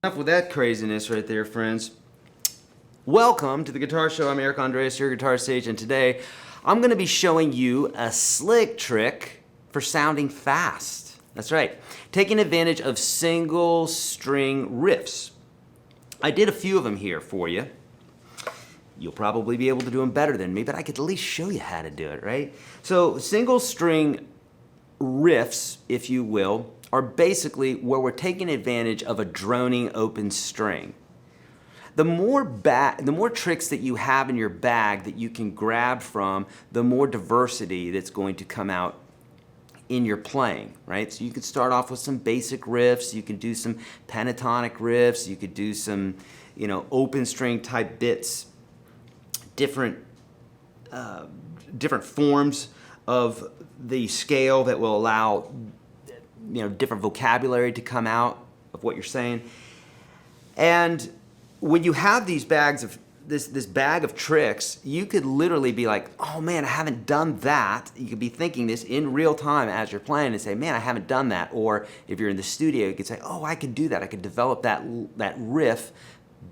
Enough with that craziness right there, friends. Welcome to the Guitar Show. I'm Eric Andreas, your Guitar Sage, and today I'm going to be showing you a slick trick for sounding fast. That's right, taking advantage of single string riffs. I did a few of them here for you. You'll probably be able to do them better than me, but I could at least show you how to do it, right? So single string riffs, if you will, are basically where we're taking advantage of a droning open string. The more tricks that you have in your bag that you can grab from, the more diversity that's going to come out in your playing, right? So you could start off with some basic riffs, you can do some pentatonic riffs, you could do some, open string type bits, different forms of the scale that will allow different vocabulary to come out of what you're saying. And when you have these bags of this bag of tricks, you could literally be like, oh man, I haven't done that. You could be thinking this in real time as you're playing and say, man, I haven't done that. Or if you're in the studio, you could say, oh, I could do that. I could develop that riff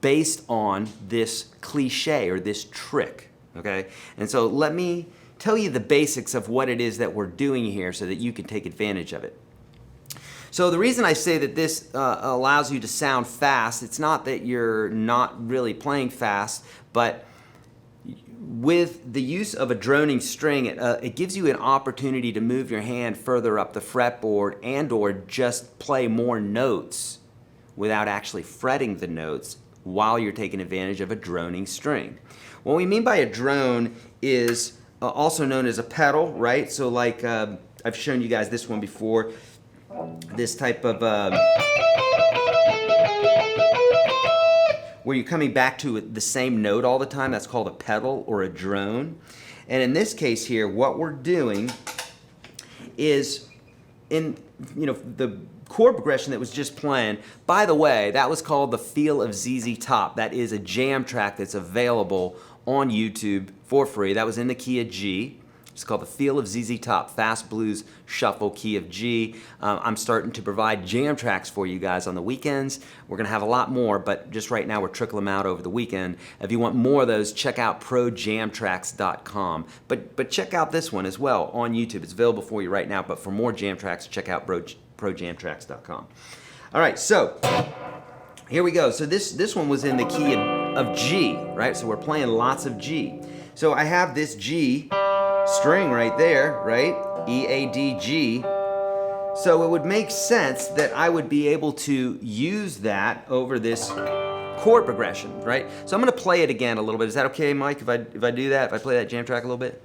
based on this cliche or this trick, okay? And so let me tell you the basics of what it is that we're doing here so that you can take advantage of it. So the reason I say that this allows you to sound fast, it's not that you're not really playing fast, but with the use of a droning string, it gives you an opportunity to move your hand further up the fretboard and or just play more notes without actually fretting the notes while you're taking advantage of a droning string. What we mean by a drone is also known as a pedal, right? So like I've shown you guys this one before. This type of where you're coming back to the same note all the time, that's called a pedal or a drone. And in this case here, what we're doing is in the chord progression that was just playing. By the way, that was called The Feel of ZZ Top. That is a jam track that's available on YouTube for free. That was in the key of G. It's called The Feel of ZZ Top, Fast Blues Shuffle, key of G. I'm starting to provide jam tracks for you guys on the weekends. We're gonna have a lot more, but just right now we're trickling them out over the weekend. If you want more of those, check out projamtracks.com. But check out this one as well on YouTube. It's available for you right now, but for more jam tracks, check out projamtracks.com. All right, so here we go. So this one was in the key of G, right? So we're playing lots of G. So I have this G string right there, right? E, A, D, G. So it would make sense that I would be able to use that over this chord progression, right? So I'm gonna play it again a little bit. Is that okay, Mike, if I do that, if I play that jam track a little bit?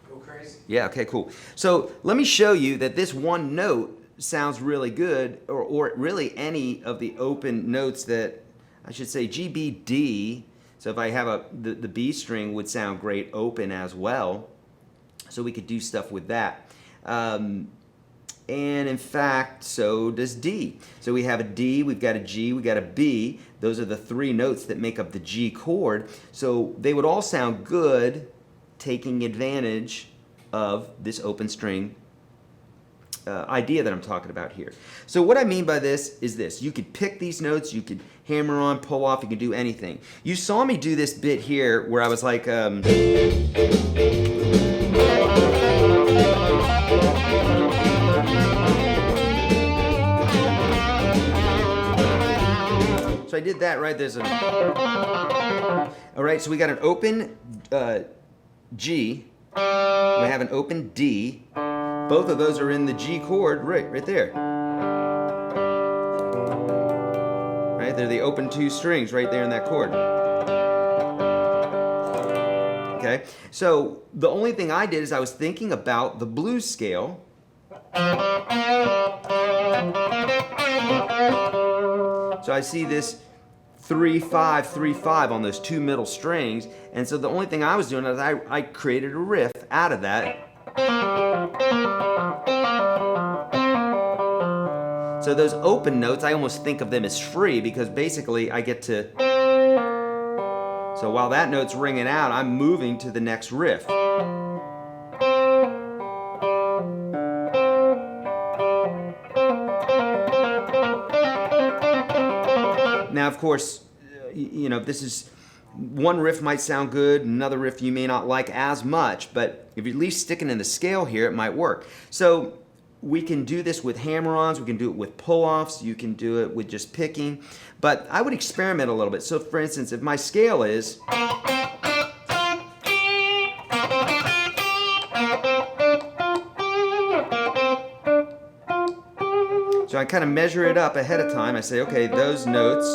Go crazy. Yeah, okay, cool. So let me show you that this one note sounds really good, or really any of the open notes that, I should say G, B, D. So if I have the B string would sound great open as well. So we could do stuff with that. And in fact, so does D. So we have a D, we've got a G, we've got a B. Those are the three notes that make up the G chord. So they would all sound good taking advantage of this open string idea that I'm talking about here. So what I mean by this is this. You could pick these notes, you could hammer on, pull off, you could do anything. You saw me do this bit here where I was like, so I did that, right? There's all right, so we got an open G, we have an open D. Both of those are in the G chord, right there. Right, they're the open two strings right there in that chord. Okay, so the only thing I did is I was thinking about the blues scale. So I see this 3-5, 3-5 on those two middle strings, and so the only thing I was doing is I created a riff out of that. So those open notes, I almost think of them as free because basically I get to, so while that note's ringing out, I'm moving to the next riff. Now, of course, you know, this is, one riff might sound good, another riff you may not like as much, but if you're at least sticking in the scale here, it might work. So we can do this with hammer-ons, we can do it with pull-offs, you can do it with just picking, but I would experiment a little bit. So for instance, if my scale is, so I kind of measure it up ahead of time. I say, okay, those notes.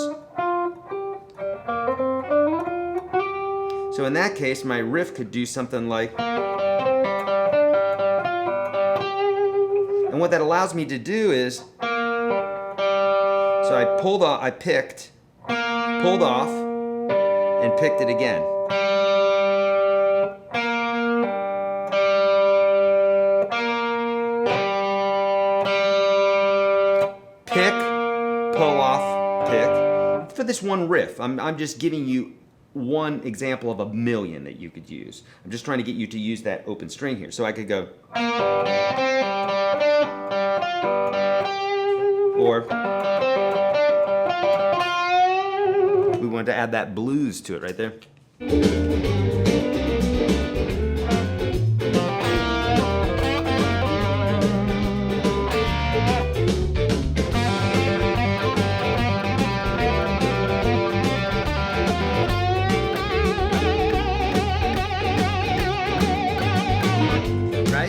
So in that case, my riff could do something like, and what that allows me to do is, so I pulled off, I picked, pulled off, and picked it again. Pick, pull off, pick. For this one riff, I'm just giving you one example of a million that you could use. I'm just trying to get you to use that open string here. So I could go, or we wanted to add that blues to it right there.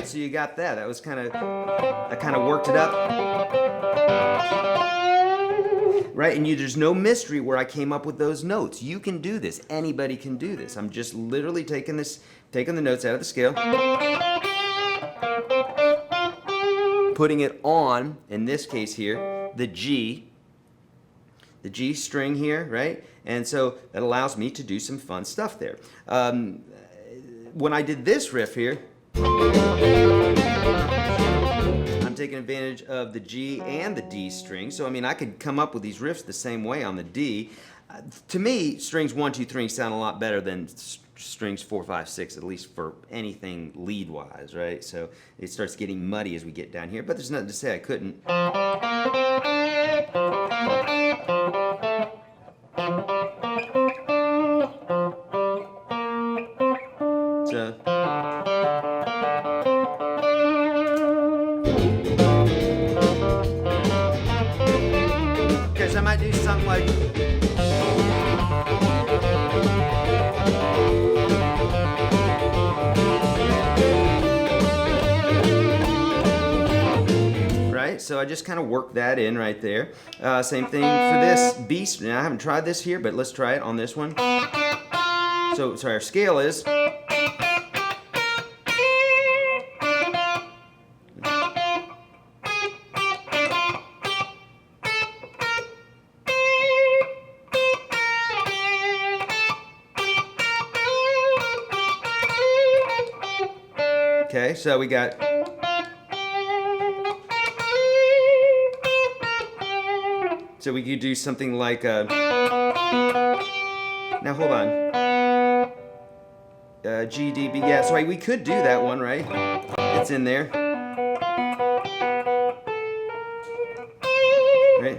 So you got that. That was kind of, I kind of worked it up. Right, and there's no mystery where I came up with those notes. You can do this. Anybody can do this. I'm just literally taking the notes out of the scale, putting it on, in this case here, the G string here, right? And so that allows me to do some fun stuff there. When I did this riff here, I'm taking advantage of the G and the D string. So I mean, I could come up with these riffs the same way on the D. To me, strings 1, 2, 3 sound a lot better than strings 4, 5, 6, at least for anything lead-wise, right? So it starts getting muddy as we get down here, but there's nothing to say I couldn't. So. I might do something like, right? So I just kind of work that in right there. Same thing for this B string. I haven't tried this here, but let's try it on this one. So our scale is. Okay, so we got, so we could do something like, now hold on, G, D, B, yeah, so we could do that one, right? It's in there. Right?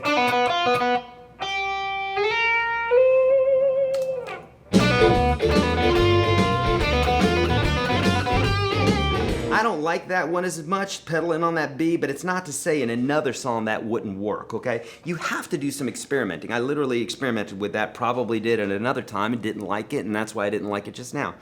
I don't like that one as much, pedaling on that B, but it's not to say in another song that wouldn't work, okay? You have to do some experimenting. I literally experimented with that, probably did at another time and didn't like it, and that's why I didn't like it just now.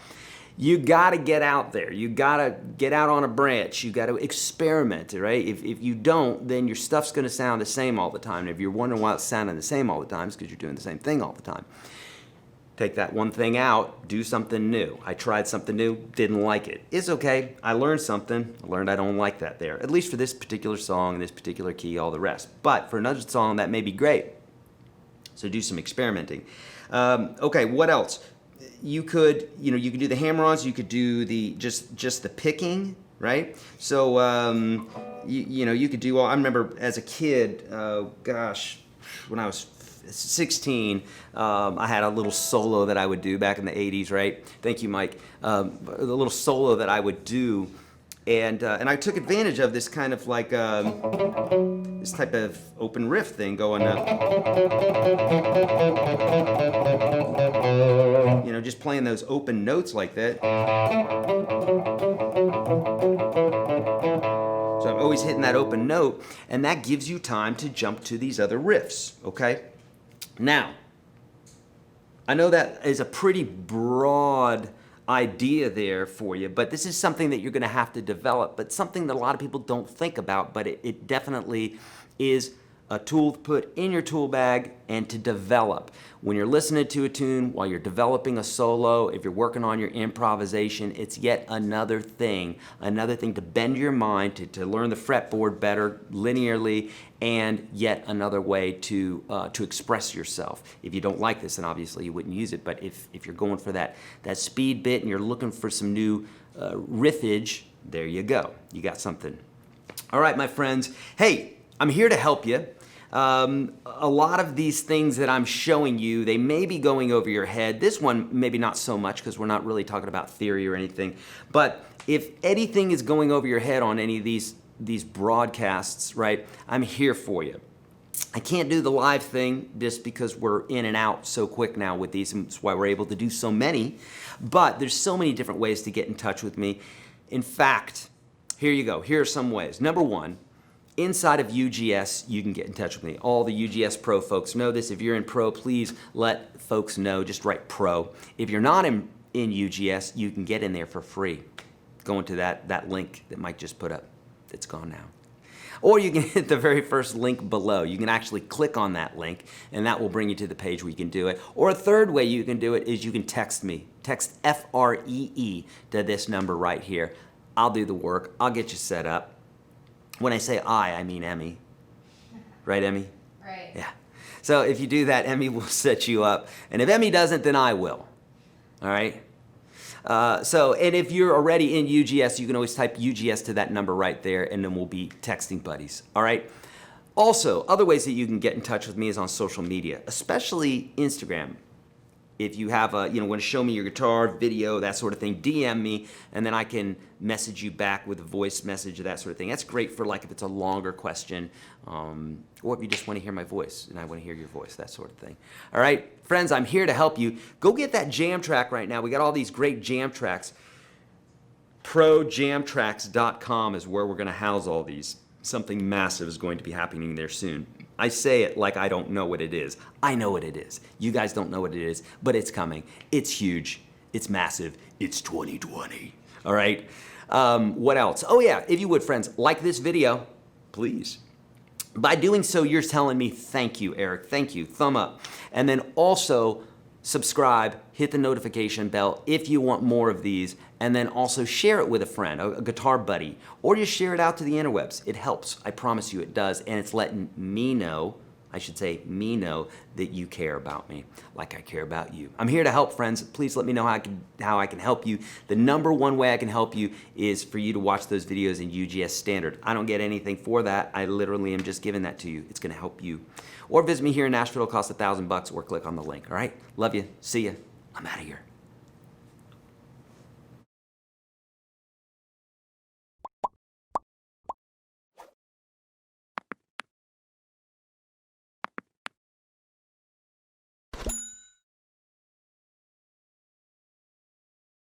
You gotta get out there. You gotta get out on a branch. You gotta experiment, right? If you don't, then your stuff's gonna sound the same all the time. And if you're wondering why it's sounding the same all the time, it's because you're doing the same thing all the time. Take that one thing out, do something new. I tried something new, didn't like it. It's okay, I learned something. I learned I don't like that there, at least for this particular song, this particular key, all the rest. But for another song, that may be great. So do some experimenting. Okay, what else? You could, you could do the hammer-ons, you could do the, just the picking, right? So, you could do all, I remember as a kid, gosh, when I was 16, I had a little solo that I would do back in the 80s, right? Thank you, Mike. A little solo that I would do And I took advantage of this kind of like this type of open riff thing going up. You know, just playing those open notes like that. So I'm always hitting that open note, and that gives you time to jump to these other riffs, okay? Now, I know that is a pretty broad idea there for you, but this is something that you're going to have to develop, but something that a lot of people don't think about, but it definitely is a tool to put in your tool bag and to develop. When you're listening to a tune, while you're developing a solo, if you're working on your improvisation, it's yet another thing to bend your mind, to learn the fretboard better linearly, and yet another way to express yourself. If you don't like this, then obviously you wouldn't use it, but if you're going for that speed bit and you're looking for some new riffage, there you go. You got something. All right, my friends. Hey, I'm here to help you. A lot of these things that I'm showing you, they may be going over your head. This one, maybe not so much because we're not really talking about theory or anything. But if anything is going over your head on any of these broadcasts, right, I'm here for you. I can't do the live thing just because we're in and out so quick now with these, and that's why we're able to do so many. But there's so many different ways to get in touch with me. In fact, here you go. Here are some ways. Number one, inside of UGS, you can get in touch with me. All the UGS Pro folks know this. If you're in Pro, please let folks know. Just write Pro. If you're not in UGS, you can get in there for free. Going to that link that Mike just put up. It's gone now. Or you can hit the very first link below. You can actually click on that link, and that will bring you to the page where you can do it. Or a third way you can do it is you can text me. Text FREE to this number right here. I'll do the work. I'll get you set up. When I say I mean Emmy. Right, Emmy? Right. Yeah. So if you do that, Emmy will set you up. And if Emmy doesn't, then I will. All right? And if you're already in UGS, you can always type UGS to that number right there, and then we'll be texting buddies. All right? Also, other ways that you can get in touch with me is on social media, especially Instagram. If you have want to show me your guitar, video, that sort of thing, DM me, and then I can message you back with a voice message or that sort of thing. That's great for like if it's a longer question, or if you just want to hear my voice and I want to hear your voice, that sort of thing. All right, friends, I'm here to help you. Go get that jam track right now. We got all these great jam tracks. ProJamTracks.com is where we're going to house all these. Something massive is going to be happening there soon. I say it like I don't know what it is. I know what it is. You guys don't know what it is, but it's coming. It's huge. It's massive. It's 2020. All right? What else? Oh, yeah. If you would, friends, like this video, please. By doing so, you're telling me thank you, Eric. Thank you. Thumb up. And then also subscribe, hit the notification bell if you want more of these, and then also share it with a friend, a guitar buddy, or just share it out to the interwebs. It helps. I promise you it does, and it's letting me know, I should say me know, that you care about me like I care about you. I'm here to help, friends. Please let me know how I can help you. The number one way I can help you is for you to watch those videos in UGS Standard. I don't get anything for that. I literally am just giving that to you. It's going to help you. Or visit me here in Nashville. It'll cost $1,000 or click on the link. All right? Love you. See you. I'm out of here.